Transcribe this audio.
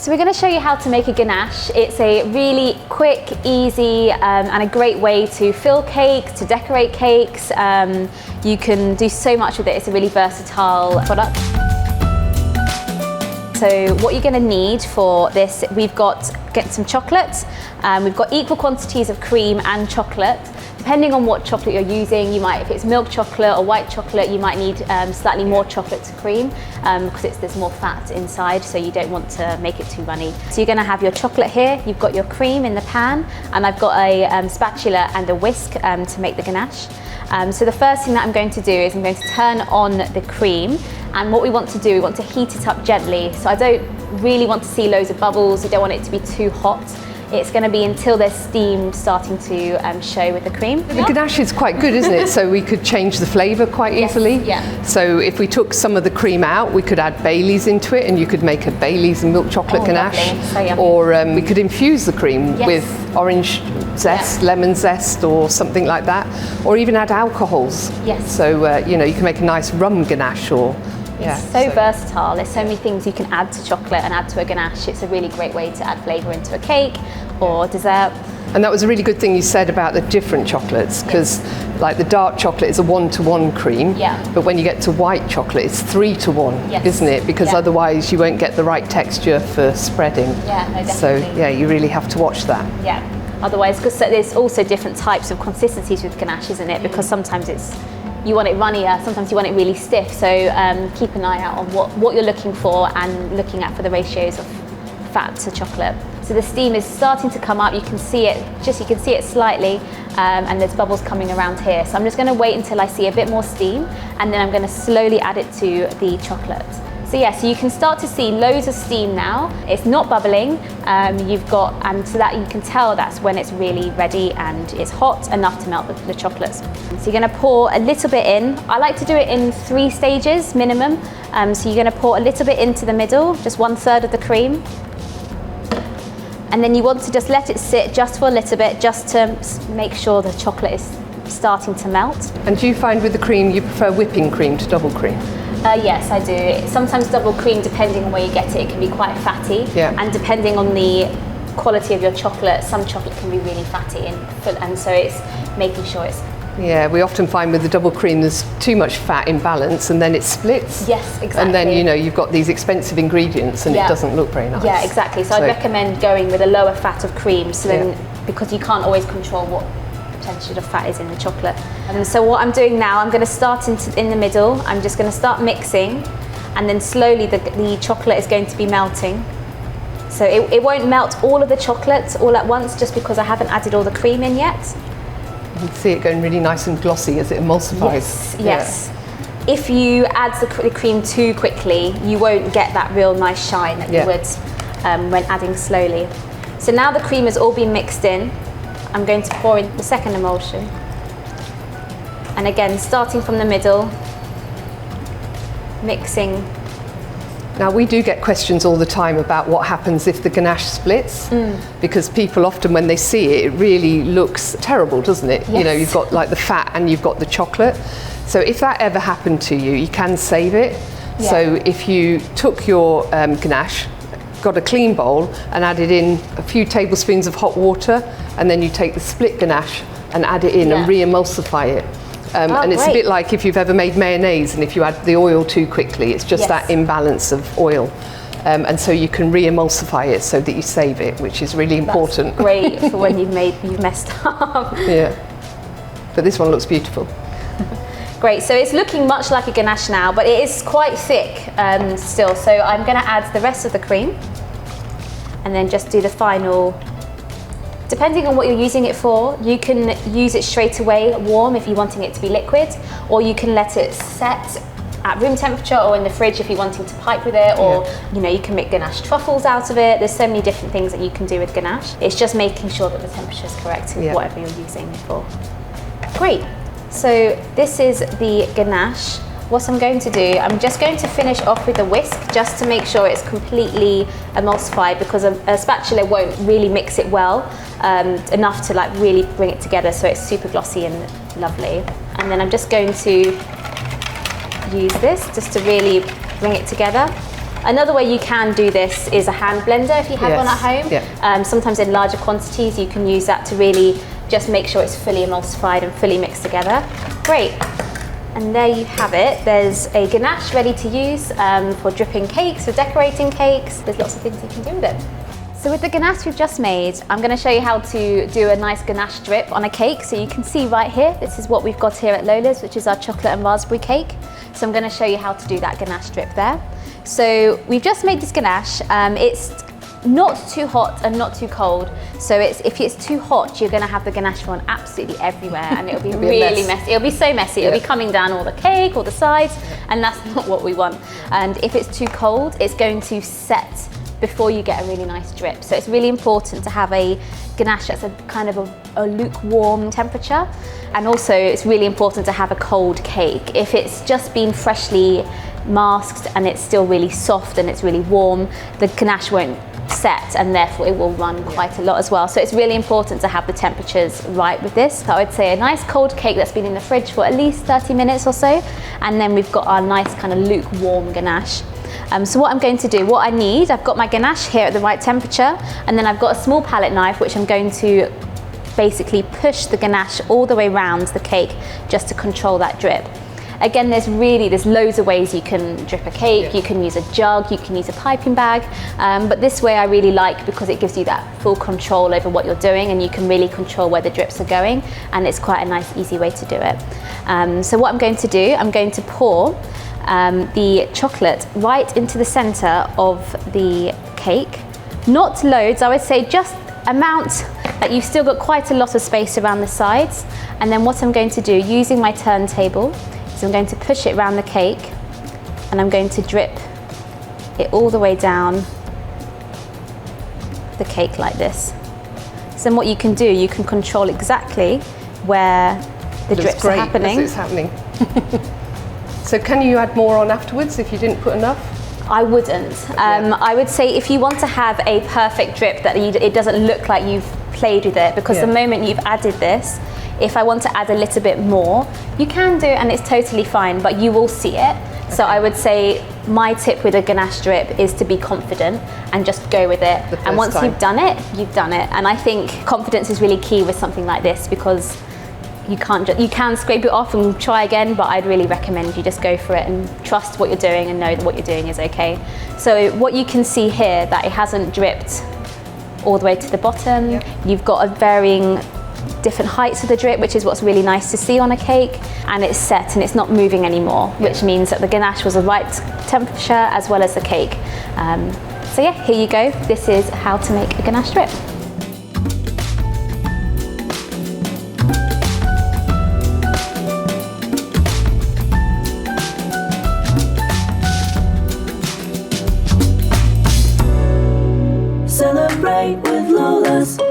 So we're going to show you how to make a ganache. It's a really quick, easy and a great way to fill cakes, to decorate cakes. You can do so much with it. It's a really versatile product. So what you're going to need for this, get some chocolate. We've got equal quantities of cream and chocolate. Depending on what chocolate you're using, if it's milk chocolate or white chocolate, you might need slightly more chocolate to cream because there's more fat inside, so you don't want to make it too runny. So you're going to have your chocolate here, you've got your cream in the pan, and I've got a spatula and a whisk to make the ganache. So the first thing that I'm going to do is I'm going to turn on the cream, and what we want to do, we want to heat it up gently. So I don't really want to see loads of bubbles, you don't want it to be too hot. It's going to be until there's steam starting to show with the cream. The ganache is quite good, isn't it? So we could change the flavour quite easily. Yeah. So if we took some of the cream out, we could add Baileys into it, and you could make a Baileys and milk chocolate ganache. So yummy. Or we could infuse the cream with orange zest, lemon zest, or something like that. Or even add alcohols. Yes. So you can make a nice rum ganache or. It's so versatile. There's so many things you can add to chocolate and add to a ganache. It's a really great way to add flavour into a cake or dessert. And that was a really good thing you said about the different chocolates, because like the dark chocolate is a 1-to-1 cream, but when you get to white chocolate it's 3-to-1, isn't it? Because otherwise you won't get the right texture for spreading. Yeah, no, definitely. So yeah, you really have to watch that. Yeah. Otherwise, because there's also different types of consistencies with ganache, isn't it? Because sometimes you want it runnier, sometimes you want it really stiff. So keep an eye out on what you're looking for and looking at for the ratios of fat to chocolate. So the steam is starting to come up. You can see it slightly, and there's bubbles coming around here. So I'm just going to wait until I see a bit more steam, and then I'm going to slowly add it to the chocolate. So yeah, so you can start to see loads of steam now. It's not bubbling. So that you can tell that's when it's really ready and it's hot enough to melt the chocolates. So you're going to pour a little bit in. I like to do it in 3 stages minimum. So you're going to pour a little bit into the middle, just 1/3 of the cream. And then you want to just let it sit just for a little bit, just to make sure the chocolate is starting to melt. And do you find with the cream you prefer whipping cream to double cream? Yes, I do. Sometimes double cream, depending on where you get it can be quite fatty. Yeah. And depending on the quality of your chocolate, some chocolate can be really fatty and so it's making sure it's... Yeah, we often find with the double cream there's too much fat in balance and then it splits. Yes, exactly. And then you've got these expensive ingredients and it doesn't look very nice. Yeah, exactly. So I'd recommend going with a lower fat of cream, so then because you can't always control what percentage of fat is in the chocolate. And so what I'm doing now, I'm going to start in the middle. I'm just going to start mixing, and then slowly the chocolate is going to be melting. So it won't melt all of the chocolate all at once, just because I haven't added all the cream in yet. You can see it going really nice and glossy as it emulsifies. Yes. If you add the cream too quickly, you won't get that real nice shine that you would when adding slowly. So now the cream has all been mixed in. I'm going to pour in the second emulsion. And again, starting from the middle, mixing. Now we do get questions all the time about what happens if the ganache splits, because people often when they see it, it really looks terrible, doesn't it? Yes. You've got like the fat and you've got the chocolate. So if that ever happened to you, you can save it. Yeah. So if you took your ganache, got a clean bowl and added in a few tablespoons of hot water, and then you take the split ganache and add it in and re-emulsify it. And it's a bit like if you've ever made mayonnaise and if you add the oil too quickly, it's just that imbalance of oil. And so you can re-emulsify it so that you save it, which is really important. That's great for when you've messed up. Yeah, but this one looks beautiful. Great, so it's looking much like a ganache now, but it is quite thick still. So I'm going to add the rest of the cream and then just do the final. Depending on what you're using it for, you can use it straight away warm if you're wanting it to be liquid, or you can let it set at room temperature or in the fridge if you're wanting to pipe with it, or you can make ganache truffles out of it. There's so many different things that you can do with ganache. It's just making sure that the temperature is correct with whatever you're using it for. Great. So this is the ganache. What I'm going to do, I'm just going to finish off with a whisk just to make sure it's completely emulsified, because a spatula won't really mix it well enough to really bring it together so it's super glossy and lovely. And then I'm just going to use this just to really bring it together. Another way you can do this is a hand blender if you have one at home. Yeah. Sometimes in larger quantities you can use that to really just make sure it's fully emulsified and fully mixed together. Great. And there you have it. There's a ganache ready to use for dripping cakes, for decorating cakes. There's lots of things you can do with it. So with the ganache we've just made, I'm going to show you how to do a nice ganache drip on a cake. So you can see right here, this is what we've got here at Lola's, which is our chocolate and raspberry cake. So I'm going to show you how to do that ganache drip there. So we've just made this ganache. It's not too hot and not too cold. So if it's too hot, you're going to have the ganache run absolutely everywhere, and it'll be really messy. It'll be so messy. It'll be coming down all the cake, all the sides, and that's not what we want. And if it's too cold, it's going to set before you get a really nice drip. So it's really important to have a ganache that's a kind of a lukewarm temperature. And also it's really important to have a cold cake. If it's just been freshly masked and it's still really soft and it's really warm, the ganache won't set, and therefore it will run quite a lot as well. So it's really important to have the temperatures right with this. So I would say a nice cold cake that's been in the fridge for at least 30 minutes or so, and then we've got our nice kind of lukewarm ganache. So what I'm going to do, what I need, I've got my ganache here at the right temperature, and then I've got a small palette knife which I'm going to basically push the ganache all the way around the cake just to control that drip. Again, there's loads of ways you can drip a cake. You can use a jug, you can use a piping bag, but this way I really like because it gives you that full control over what you're doing, and you can really control where the drips are going, and it's quite a nice easy way to do it. So what I'm going to do, I'm going to pour the chocolate right into the center of the cake. Not loads, I would say just amount that you've still got quite a lot of space around the sides. And then what I'm going to do, using my turntable, is I'm going to push it around the cake, and I'm going to drip it all the way down the cake like this. So then what you can do, you can control exactly where the drips are happening. It's happening. So can you add more on afterwards if you didn't put enough? I wouldn't. I would say if you want to have a perfect drip that it doesn't look like you've played with it, because the moment you've added this, if I want to add a little bit more, you can do, and it's totally fine, but you will see it. Okay. So I would say my tip with a ganache drip is to be confident and just go with it. And once you've done it, you've done it. And I think confidence is really key with something like this, because you can scrape it off and try again, but I'd really recommend you just go for it and trust what you're doing and know that what you're doing is okay. So what you can see here, that it hasn't dripped all the way to the bottom. Yep. You've got a varying different heights of the drip, which is what's really nice to see on a cake, and it's set and it's not moving anymore, which means that the ganache was the right temperature as well as the cake. So yeah, here you go. This is how to make a ganache drip. Celebrate with Lola's.